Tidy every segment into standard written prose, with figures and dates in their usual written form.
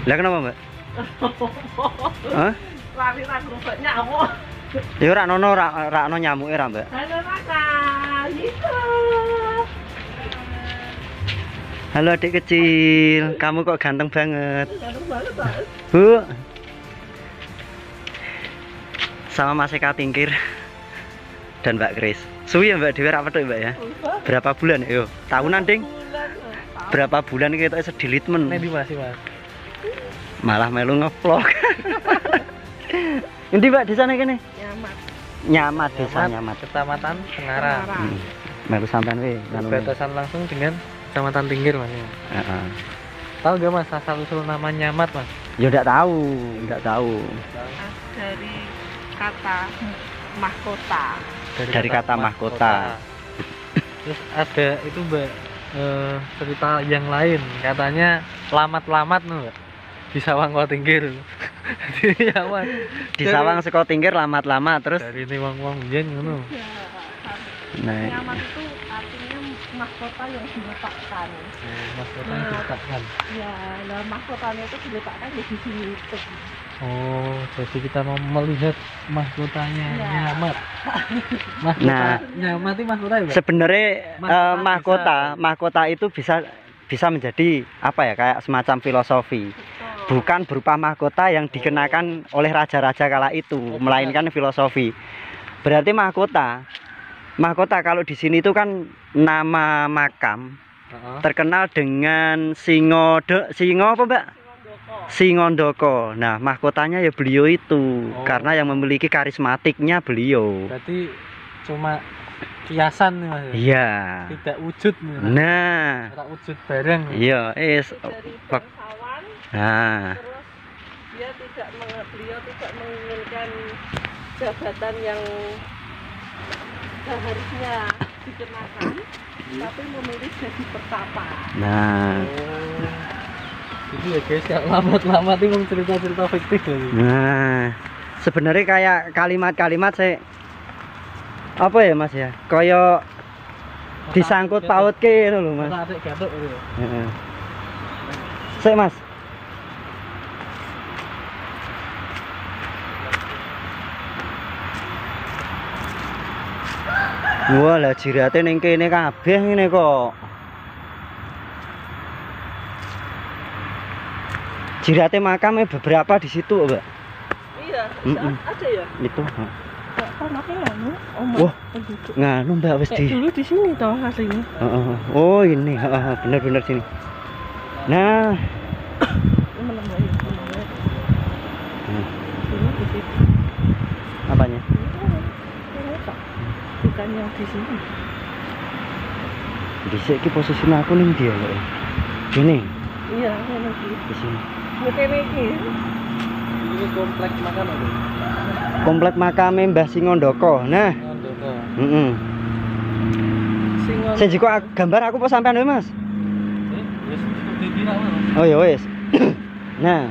Lah kenapa, Mbak? Hah? Lali ra grobak nyamuk. Ya ora ono nyamuke ra, Mbak. Halo Raka, gitu. Halo adik kecil, kamu kok ganteng banget. Ganteng banget, Pak. Bu. Sama Mas Eka Tingkir dan Mbak Kris. Suwi ya Mbak Dewi ra petuk Mbak ya? Berapa bulan yo? Tahunan ding. Berapa bulan kita sedilit men. Nek di masih Mas. Malah melu ngevlog. Endi Mbak di sana kene? Nyamat. Nyamat desa Nyamat. Kecamatan Tengaran. Melu sampean we nganu. Berbatasan langsung dengan Kecamatan Tingkir Mas. Heeh. Tahu gak Mas asal usul nama Nyamat Mas? Ya ndak tahu, ndak tahu. Dari kata mahkota. Dari kata mahkota. Terus ada itu Mbak cerita yang lain, katanya lamat-lamat Mbak di Sawang Kota Tingkir. Di Sawang saka Tingkir lama-lama terus dari ini wong-wong biyen ngono. Nah, Nyamat itu artinya mahkota yang diletakkan. Mahkota yang diletakkan. Ya, nah mahkotanya itu diletakkan di sini itu. Oh, jadi kita mau melihat mahkotanya Ya. Nyamat. Mahkota Nah. Nyamat itu mahkota ya, Mbak? sebenarnya Mahkota mahkota itu bisa menjadi apa ya, kayak semacam filosofi. Bukan berupa mahkota yang dikenakan oleh raja-raja kala itu, melainkan filosofi. Berarti mahkota kalau di sini itu kan nama makam terkenal dengan singo apa Mbak? Singondoko. Nah, mahkotanya ya beliau itu, karena yang memiliki karismatiknya beliau. Berarti cuma kiasan nih Mas. Iya. Tidak wujud nih. Nah, Ora wujud bareng. iya, Dari bangsawan, nah, terus beliau tidak menginginkan jabatan yang seharusnya dikenakan, tapi memilih jadi pertapa. nah, Itu ya guys, ya lamat-lamat itu cerita-cerita fiktif ya. nah. Sebenarnya kayak kalimat-kalimat saya apa ya Mas ya? Kayak disangkut paut ke loh Mas. Adik gatuk gitu. Heeh. Sik Mas. Wah, lah jirate ning kene kabeh ngene kok. Jirate makamnya beberapa di situ, Mbak. Iya, ada ya? Itu. Enggak anaknya nganu, Wah, nganu Mbak wis di. dulu di sini toh aslinya. Oh, ini. Bener-bener sini. Nah, Menambah ya, menambah. Dulu di situ. apanya? Ini Pak. Bukan yang di sini. Dhisik iki posisine aku ning ndi ya, Mbak? Gini, Iya, ini lagi. di sini. Mungkin ini. Ini kompleks makam apa? Komplek makame Mbah Singondoko. Nah, Ngondoko. heeh. Singon. Sing jiko gambar aku apa sampean wae, Mas? Wis dikira Mas. Oh ya wis. Nah,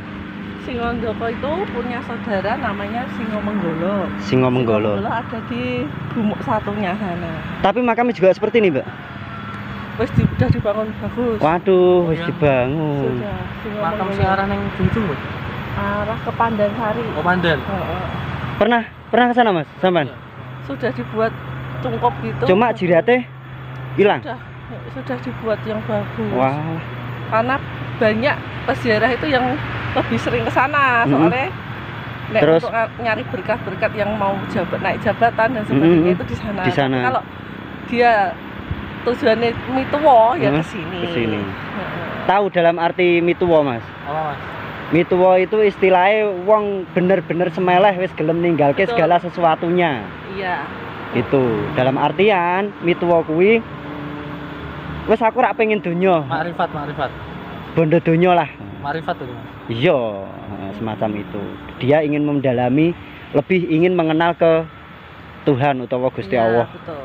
Singondoko itu punya saudara namanya Singomenggolo. Singomenggolo. Singomenggolo ada di Gumuk satunya sana. Tapi makamnya juga seperti ini, Mbak. Udah dibangun bagus. Waduh, wis dibangun. Sudah. Makam Singomenggolo. sing arah ning Junjung, Mas. Arah ke Pandansari. Oh, Pandan. Pernah ke sana, Mas? Sampean? Sudah dibuat cungkop gitu. Cuma jirate hilang. Sudah dibuat yang bagus. Wah. Karena banyak peziarah itu yang lebih sering ke sana soalnya nek Terus? untuk nyari berkat-berkat yang mau naik jabatan dan sebagainya itu di sana. Di sana. Tapi kalau dia tujuannya mituwo ya ke sini. Ke sini. Tahu dalam arti mituwo, Mas? Apa, Mas? Mituwo itu istilahnya wong bener-bener semeleh wis gelem ninggalke Betul. segala sesuatunya. Iya. Itu dalam artian mituwo kuwi wis aku rak pengen donya. Makrifat. Bondo donya lah. Makrifat itu, Mas. Iya, semacam itu. Dia ingin mendalami, lebih ingin mengenal ke Tuhan utawa Gusti Iya, Allah. betul.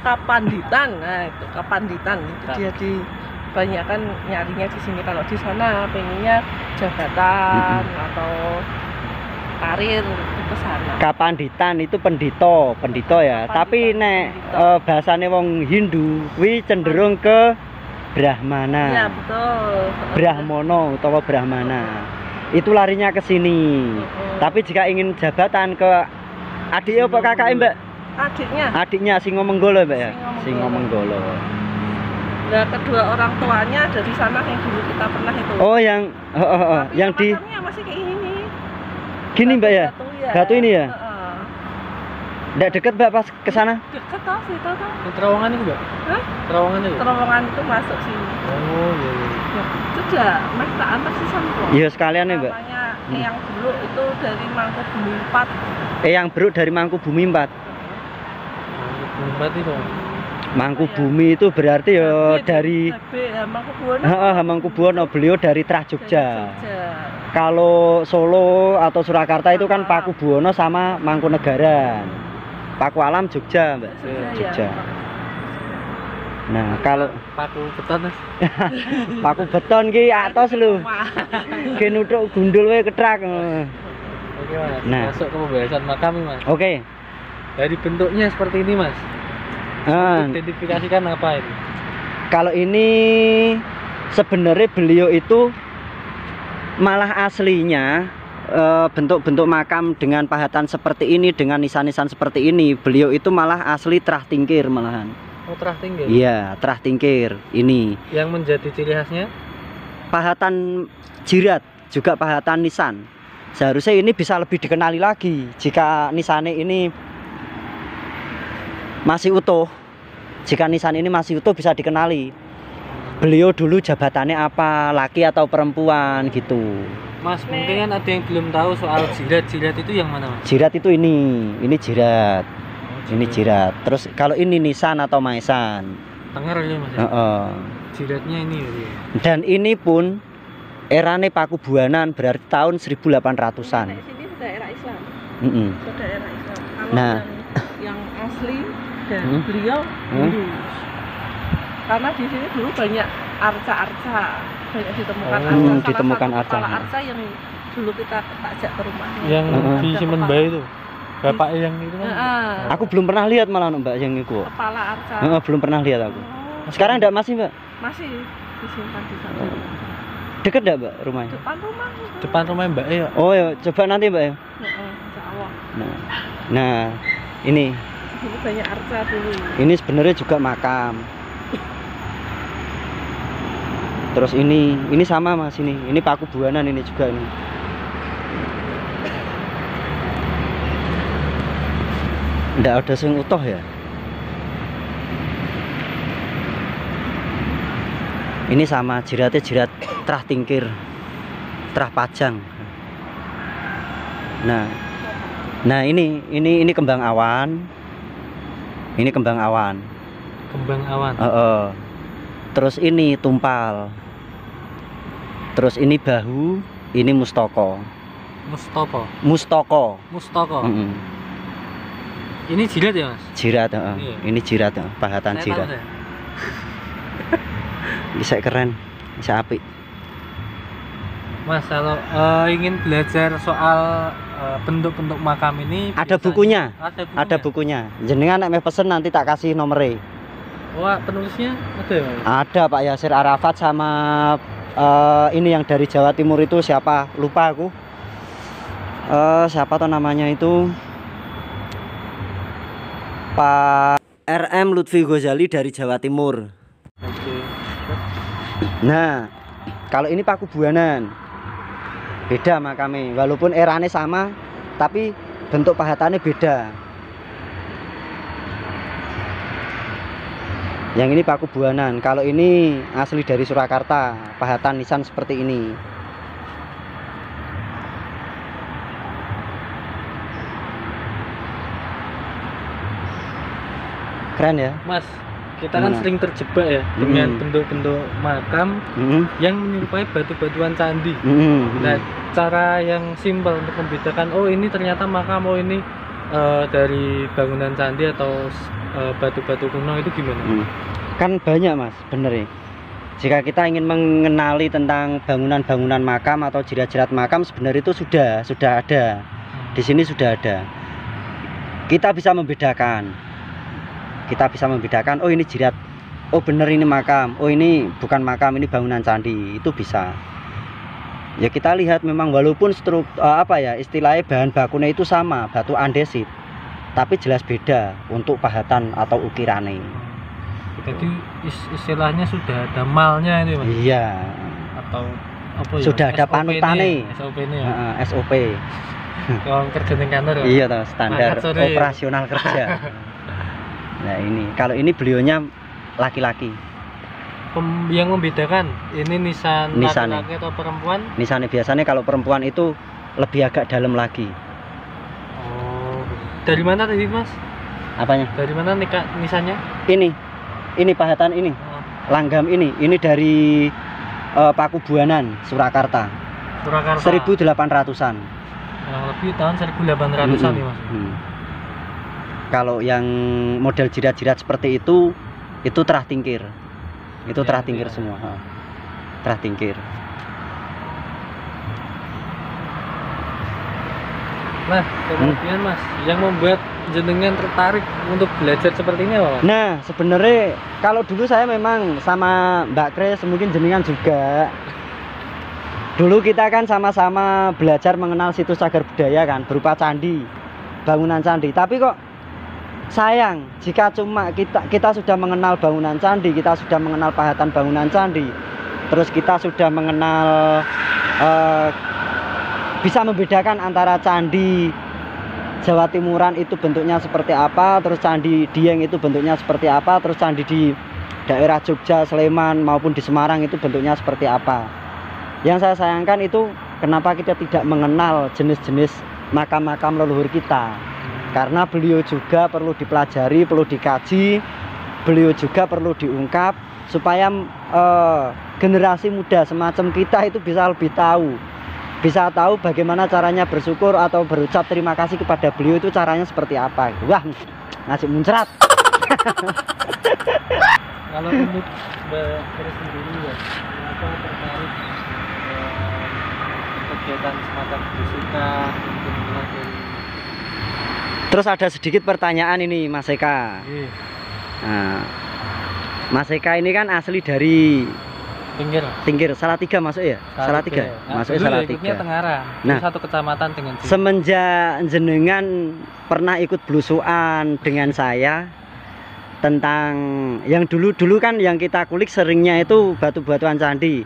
Kapanditan, nah itu kapanditan itu dia di banyak kan nyarinya di sini. Kalau di sana pengennya jabatan atau karir ke sana. Kapanditan itu pendito ya. Kapanditan, Tapi nek pendito. bahasane wong Hindu kuwi cenderung ke Brahmana. Iya, betul. Brahmono utawa Brahmana. Itu larinya ke sini. Tapi jika ingin jabatan ke adiknya apa kakaknya, Mbak? Adiknya. Adiknya Singomenggolo, Mbak ya? Singomenggolo. Singomenggolo. Nah, kedua orang tuanya ada di sana yang dulu kita pernah itu. Oh, yang Tapi yang di makamnya masih kayak ini. gini, Mbak ya? Batu ya. Batu ini ya? Heeh. Nggak deket, Mbak, pas ke sana? Deket toh situ toh. Ini terowongan itu, Mbak? Hah? Terowongan itu? Terowongan itu masuk sini. Oh, iya, iya. Ya, itu udah mas tak antar sih sama. Iya, sekalian nih, Mbak. Namanya yang dulu itu dari Mangkubumi 4. Yang Bruk dari Mangkubumi 4. Empat itu. Mangkubumi itu berarti ya dari Mangkubuwono. Mangkubuwono, beliau dari Trah Jogja. Jogja. Kalau Solo atau Surakarta itu kan Pakubuwono sama Mangkunegaran. Paku Alam Jogja, Mbak. Jogja. Nah, kalau Paku beton, Mas. paku beton ki atos lho. Ki nuthuk gundul wae ketrak. Oke, Mas. Nah. Masuk ke pembahasan makam nih, Mas. Oke. Dari bentuknya seperti ini, Mas. Identifikasikan apa ini? Kalau ini sebenarnya beliau itu malah aslinya bentuk-bentuk makam dengan pahatan seperti ini, dengan nisan-nisan seperti ini, beliau itu malah asli Trah Tingkir malahan. Oh, Trah Tingkir. Iya, Trah Tingkir ini. Yang menjadi ciri khasnya Pahatan jirat, juga pahatan nisan. Seharusnya ini bisa lebih dikenali lagi jika nisannya ini masih utuh. Jika nisan ini masih utuh bisa dikenali. Beliau dulu jabatannya apa, laki atau perempuan gitu. Mas, mungkin kan ada yang belum tahu soal jirat. Jirat itu yang mana, Mas? Jirat itu ini jirat. Ini jirat. Terus kalau ini nisan atau maesan. Tenger ya, Mas. Jiratnya ini ya. Dan ini pun erane Pakubuanan, berarti tahun 1800-an. Di sini daerah Islam. Mm-mm. Daerah Islam. Kalau Nah. yang asli dan beliau Hindu. Karena di sini dulu banyak arca-arca, banyak ditemukan arca. Salah ditemukan satu arca. kepala arca yang dulu kita ajak ke rumahnya. Yang di Ada Semen kepala- Bayi itu. Bapak yang itu kan. Aku belum pernah lihat malah Mbak yang itu. Kepala arca. Belum pernah lihat aku. Oh, Sekarang enggak masih, Mbak? masih disimpan di sana. Deket enggak, Mbak, rumahnya? Depan rumah. Depan rumah Mbak ya. Oh ya, coba nanti, Mbak ya. Insya Allah. Nah, ini Di sini banyak arca dulu. ini sebenarnya juga makam. Terus ini sama Mas ini Pakubuanan ini juga ini. Nggak ada sing utuh ya. Ini sama jiratnya jirat Trah Tingkir, Trah Pajang. Nah ini kembang awan. Ini kembang awan. Kembang awan. Terus ini tumpal. Terus ini bahu, ini mustoko. Mustoko. Mustoko. Mustoko. Mm-mm. Ini jirat ya, Mas? Jirat, Iya. Ini jirat, pahatan Saya jirat. tahu, saya. Bisa keren, bisa apik. Mas, kalau ingin belajar soal bentuk-bentuk makam ini Ada biasanya- bukunya. Ada Ada bukunya. Jenengan nek pesen nanti tak kasih nomornya. Wah, penulisnya ada ya, Mas? Ada Pak Yasir Arafat sama ini yang dari Jawa Timur itu siapa? Lupa aku. Siapa tuh namanya itu? Pak RM Lutfi Ghazali dari Jawa Timur. Oke. Nah, kalau ini Pakubuanan. Beda makamnya, walaupun erane sama, tapi bentuk pahatannya beda. Yang ini Pakubuanan, kalau ini asli dari Surakarta, pahatan nisan seperti ini. Keren ya? Mas, kita kan Gimana? sering terjebak ya dengan bentuk-bentuk makam yang menyerupai batu-batuan candi. Nah, cara yang simpel untuk membedakan oh ini ternyata makam, oh ini dari bangunan candi atau batu-batu kuno itu gimana? Kan banyak Mas, bener ya. Jika kita ingin mengenali tentang bangunan-bangunan makam atau jirat-jirat makam, sebenarnya itu sudah ada. Di sini sudah ada. Kita bisa membedakan. Oh ini jirat oh bener ini makam, oh ini bukan makam, ini bangunan candi, itu bisa. Ya kita lihat memang walaupun apa ya istilahnya bahan bakunya itu sama, batu andesit, tapi jelas beda untuk pahatan atau ukirannya. Jadi istilahnya sudah ada malnya itu, Mas. Iya. Atau apa ya? Sudah ada panutannya. SOP ini ya. SOP. Kalau kerja di kantor ya. Iya toh, standar Mangkat sore. operasional kerja. Nah ini, kalau ini beliaunya laki-laki. Yang membedakan ini nisan Nisannya. laki-laki atau perempuan? Nisannya biasanya kalau perempuan itu lebih agak dalam lagi. Oh, dari mana tadi, Mas? Apanya? Dari mana nisannya? Ini pahatan ini, Oh, langgam ini dari Pakubuanan, Surakarta. Surakarta. 1800-an. Kurang lebih tahun 1800-an nih, Mas. Kalau yang model jirat-jirat seperti itu terah tingkir. Itu Ya, terah tingkir ya. semua. Terah tingkir. Nah, kemudian Mas, yang membuat jenengan tertarik untuk belajar seperti ini apa, Mas? Nah, sebenarnya kalau dulu saya memang sama Mbak Kres, mungkin jenengan juga. Dulu kita kan sama-sama belajar mengenal situs cagar budaya kan, berupa candi, bangunan candi. Tapi kok sayang jika cuma kita sudah mengenal bangunan candi, kita sudah mengenal pahatan bangunan candi, terus kita sudah mengenal bisa membedakan antara candi Jawa Timuran itu bentuknya seperti apa, terus candi Dieng itu bentuknya seperti apa, terus candi di daerah Jogja, Sleman maupun di Semarang itu bentuknya seperti apa. Yang saya sayangkan itu kenapa kita tidak mengenal jenis-jenis makam-makam leluhur kita. Karena beliau juga perlu dipelajari, perlu dikaji, beliau juga perlu diungkap supaya generasi muda semacam kita itu bisa lebih tahu. Bisa tahu bagaimana caranya bersyukur atau berucap terima kasih kepada beliau itu caranya seperti apa. Wah, ngasih muncrat. Kalau untuk Mbak Kres sendiri ya, kenapa tertarik kegiatan semacam fisika, mungkin dari Terus ada sedikit pertanyaan ini Mas Eka. Nah, Mas Eka ini kan asli dari pinggir Tingkir, Salatiga masuk ya? Salatiga. Masuk Salatiga. Tengaran. Nah, satu kecamatan dengan sini. Semenjak jenengan pernah ikut belusuan dengan saya tentang yang dulu kan yang kita kulik seringnya itu batu-batuan candi.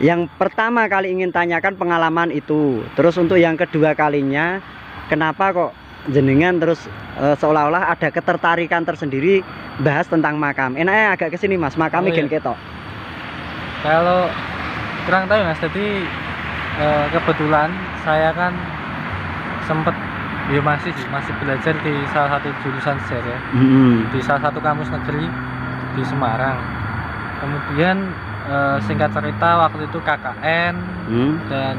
Yang pertama kali ingin tanyakan pengalaman itu. Terus untuk yang kedua kalinya, kenapa kok jenengan terus seolah-olah ada ketertarikan tersendiri bahas tentang makam. Enaknya agak kesini Mas, makamnya gen ketok. Kalau kurang tahu Mas, jadi kebetulan saya kan sempet ya masih belajar di salah satu jurusan sejarah di salah satu kampus negeri di Semarang. Kemudian singkat cerita waktu itu KKN dan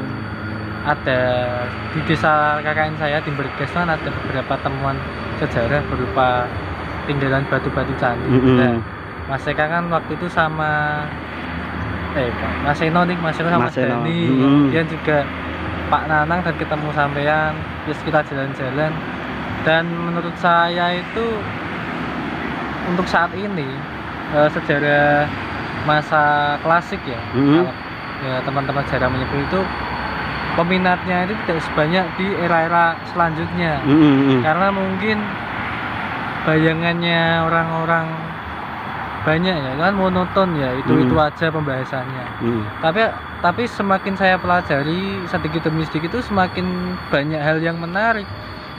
ada di desa KKN saya di Berkesman ada beberapa temuan sejarah berupa tinggalan batu-batu candi. Dan Mas Eka kan waktu itu sama Mas Eno sama Mas Dani, kemudian juga Pak Nanang dan ketemu sampean, terus kita jalan-jalan. Dan menurut saya itu untuk saat ini sejarah masa klasik ya, kalau ya teman-teman sejarah menyebut itu peminatnya itu tidak sebanyak di era-era selanjutnya, karena mungkin bayangannya orang-orang banyak ya kan monoton ya, itu aja pembahasannya. Tapi semakin saya pelajari sedikit demi sedikit itu semakin banyak hal yang menarik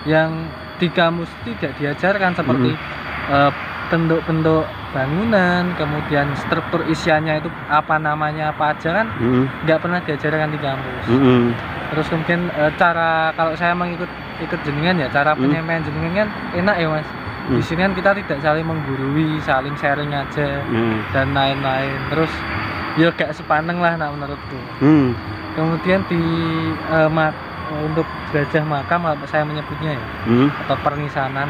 yang di kamus tidak diajarkan, seperti bentuk-bentuk bangunan, kemudian struktur isiannya itu apa namanya apa aja kan nggak pernah diajarkan di kampus. Terus kemudian cara kalau saya mengikut jenengan ya, cara penyampaian jenengan kan enak ya Mas. Di sini kan kita tidak saling menggurui, saling sharing aja dan lain-lain. Terus ya gak sepaneng lah nak menurutku. Kemudian di untuk gajah makam saya menyebutnya ya, atau pernisanan,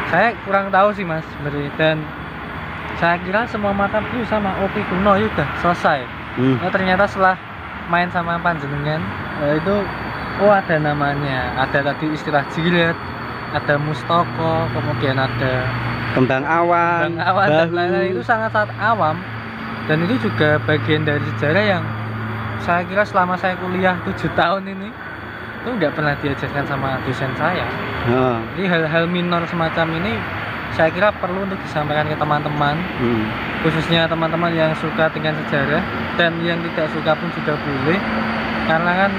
saya kurang tahu sih Mas sebenarnya, dan saya kira semua makam itu sama opi kuno ya udah selesai. Nah, ternyata setelah main sama panjenengan itu ada namanya, ada tadi istilah jirat, ada mustoko, kemudian ada Kembang awan, dan bahu. lain-lain itu sangat-sangat awam, dan itu juga bagian dari sejarah yang saya kira selama saya kuliah 7 tahun ini itu nggak pernah diajarkan sama dosen saya. Jadi hal-hal minor semacam ini saya kira perlu untuk disampaikan ke teman-teman, khususnya teman-teman yang suka dengan sejarah, dan yang tidak suka pun juga boleh, karena kan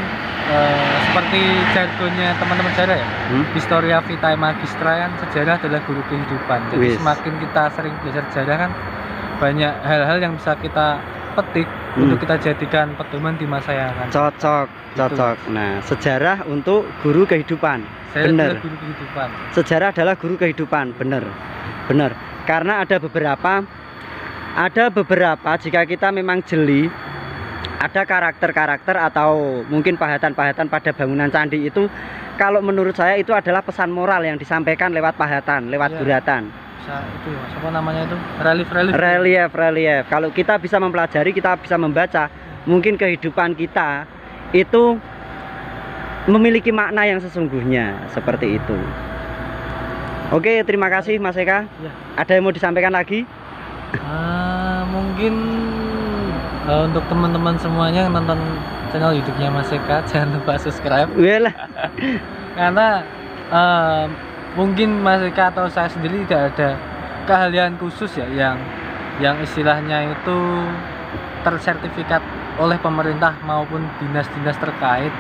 seperti jargonnya teman-teman sejarah ya, Historia Vitae Magistra kan, sejarah adalah guru kehidupan. Jadi semakin kita sering belajar sejarah kan, banyak hal-hal yang bisa kita petik untuk kita jadikan pedoman di masa yang akan. Cocok. Nah, sejarah untuk guru kehidupan. Benar. Guru kehidupan. Sejarah adalah guru kehidupan, benar. Karena ada beberapa jika kita memang jeli, ada karakter-karakter atau mungkin pahatan-pahatan pada bangunan candi itu, kalau menurut saya itu adalah pesan moral yang disampaikan lewat pahatan, lewat guratan. Itu apa namanya itu? Relief. Kalau kita bisa mempelajari, kita bisa membaca, mungkin kehidupan kita itu memiliki makna yang sesungguhnya, seperti itu. Oke, terima kasih Mas Eka. Ya. Ada yang mau disampaikan lagi? Mungkin untuk teman-teman semuanya yang nonton channel YouTube-nya Mas Eka, jangan lupa subscribe. Walah. Karena mungkin Mas Eka atau saya sendiri tidak ada keahlian khusus ya yang istilahnya itu tersertifikat oleh pemerintah maupun dinas-dinas terkait.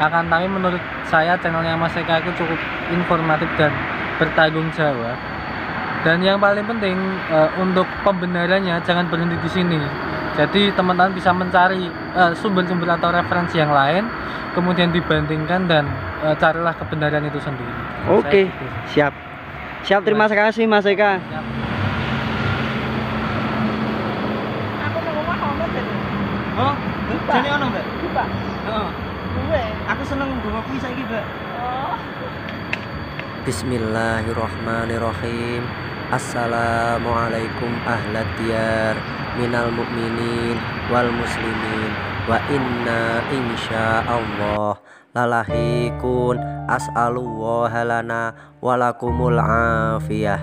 Akan tapi menurut saya channelnya Mas Eka itu cukup informatif dan bertanggung jawab. Dan yang paling penting untuk pembenarannya jangan berhenti di sini. Jadi teman-teman bisa mencari sumber-sumber atau referensi yang lain, kemudian dibandingkan dan carilah kebenaran itu sendiri. Oke, siap. Terima kasih Mas Eka. Siap. Aku nang omah ono jadi. Oh, jane ono, Mbak? Lupa. Heeh. Gue. Aku seneng nggawa kuwi saiki, Mbak. Oh. Bismillahirrahmanirrahim. Assalamualaikum ahlat diyar minal mu'minin wal muslimin wa inna insyaallah lalahikun as'alullaha lana walakumul afiyah.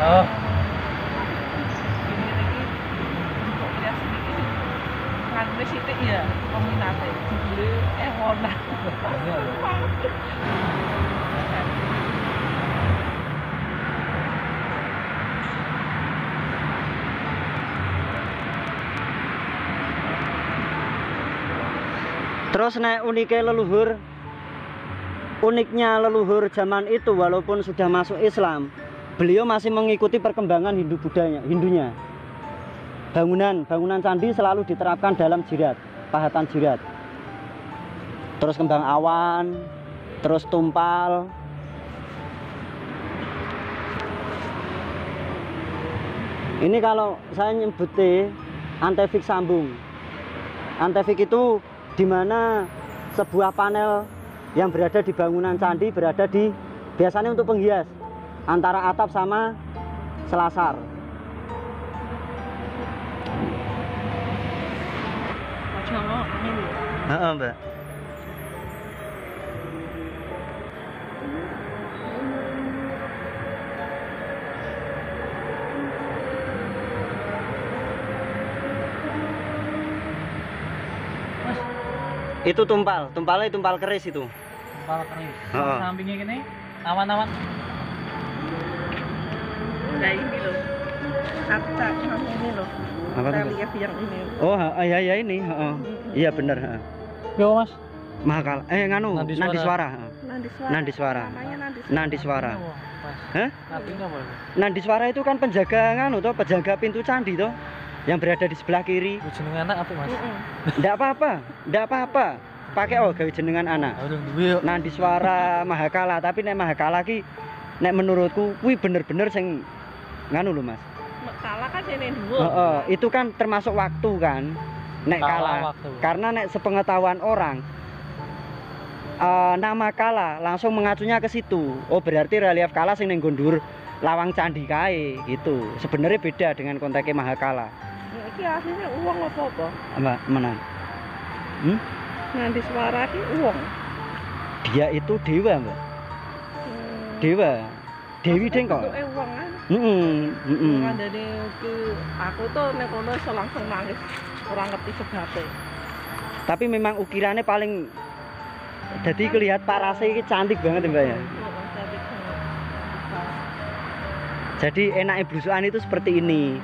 Oh. Nganggo sithik ya peminate jebule ewonan. Terus nek uniknya leluhur zaman itu walaupun sudah masuk Islam, beliau masih mengikuti perkembangan Hindunya. Bangunan candi selalu diterapkan dalam jirat, pahatan jirat. Terus kembang awan, terus tumpal. Ini kalau saya nyebutnya antefik sambung. Antefik itu dimana sebuah panel yang berada di bangunan candi berada di biasanya untuk penghias antara atap sama selasar. Mbak. Itu tumpalnya tumpal keris itu. Tumpal keris. Sampingnya gini, awan-awan. Nah ini loh, kaca ini loh. Relief yang ini. Oh ya ini. Iya bener. Yo Mas. Mahakala. Nandiswara. Nandiswara. Nandiswara. Hah? Artinya apa? Nandiswara itu kan penjaga penjaga pintu candi toh, yang berada di sebelah kiri. Jenengan anak apa Mas? Ndak apa-apa. Pakai gawe jenengan anak. Nandiswara Mahakala, tapi nek Mahakala ki nek menurutku kuwi bener-bener sing nganu lho Mas. Kala kan sini dhuwur. Itu kan termasuk waktu kan. Nek kala. Karena nek sepengetahuan orang nama Kala langsung mengacunya ke situ. Oh berarti relief Kala sing ning gondur lawang candi kae gitu. Sebenarnya beda dengan konteknya Mahakala. Iki aslinya uang apa? Mbak, mana? Nandiswara ki uang. Dia itu dewa, Mbak. Dewa. Dewi deng kok. Uang kan. Ngandani ki aku tuh nek kono langsung nangis. Ora ngerti sebabnya. Tapi memang ukirannya paling jadi kelihatan parase ini cantik banget Mbak ya. Jadi enaknya blusukan itu seperti ini.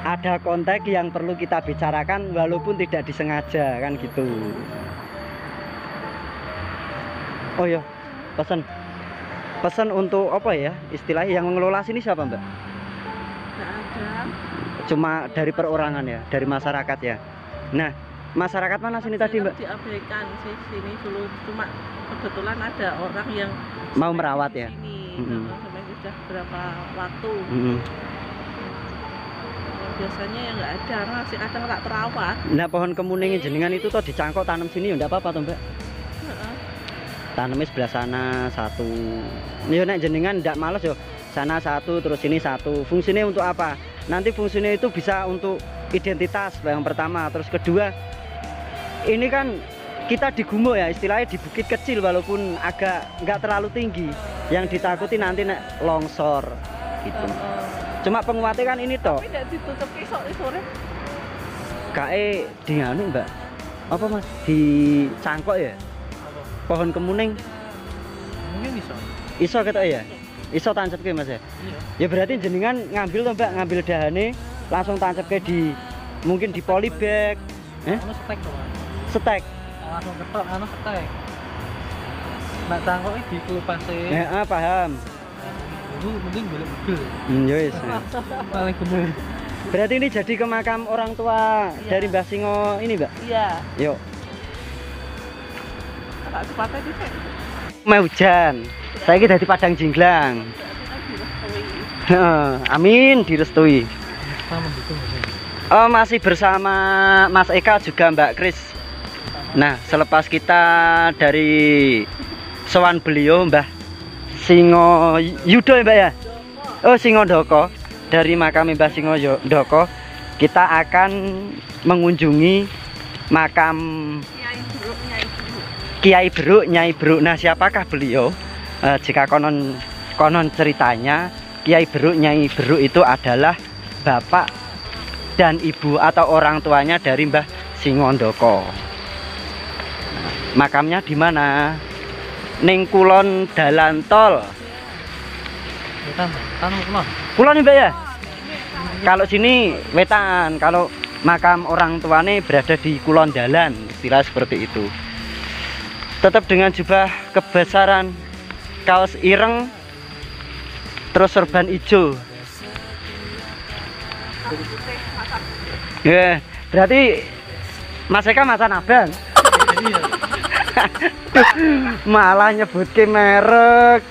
Ada konteks yang perlu kita bicarakan walaupun tidak disengaja kan gitu. Oh ya, pesan untuk apa ya istilahnya yang mengelola sini siapa Mbak? Nggak ada. Cuma dari perorangan ya, dari masyarakat ya. Nah, masyarakat mana sini tadi Mbak? Diabaikan sih sini dulu, cuma kebetulan ada orang yang mau merawat ya. Sampai sudah berapa waktu. Biasanya ya nggak ada, masih kadang tak terawat. Nah pohon kemuning jenengan itu toh dicangkok tanam sini ya nggak apa-apa toh Mbak? Tanamnya sebelah sana satu. Ya nek jenengan nggak males yo, sana satu terus sini satu. Fungsinya untuk apa? Nanti fungsinya itu bisa untuk identitas yang pertama, terus kedua ini kan kita di gumuk ya istilahnya di bukit kecil walaupun agak nggak terlalu tinggi. Yang ditakuti nanti nek longsor gitu. Cuma penguatnya kan ini toh. Tapi tidak ditutup sore. Kae di anu Mbak. Apa Mas? Di cangkok ya? Pohon kemuning. Mungkin iso. Iso ketok ya? Iso tancepke Mas ya? Iya. Ya berarti jenengan ngambil toh Mbak, ngambil dahane langsung tancepke di mungkin di polybag. Anu stek to, Mas. Stek. Langsung ketok anu stek. Mbak cangkoke dikelupase. Paham. Itu mending boleh-boleh. Ya wis. Paling bener. Berarti ini jadi ke makam orang tua dari Mbah Singo ini, Mbak? Iya. Yuk. Tak sepatah di sini. Mau hujan. Saya kita di Padang Jinglang. Amin, direstui. Masih bersama Mas Eka juga Mbak Kris. Nah, selepas kita dari sowan beliau Mbah Singo Yudo ya Mbak ya? Oh Singo Doko. Dari makam Mbah Singo Doko kita akan mengunjungi makam Kiai Beruk, Nyai Beruk. Nah siapakah beliau? Jika konon ceritanya Kiai Beruk, Nyai Beruk itu adalah bapak dan ibu atau orang tuanya dari Mbah Singo Doko. Makamnya di mana? Ning kulon dalan tol. Kulon nih Mbak ya? Kalau sini wetan, kalau makam orang tuane berada di kulon dalan, istilah seperti itu. Tetap dengan jubah kebesaran, kaos ireng, terus sorban hijau. Ya, berarti Mas Eka macan abang. Malah nyebut ke merek.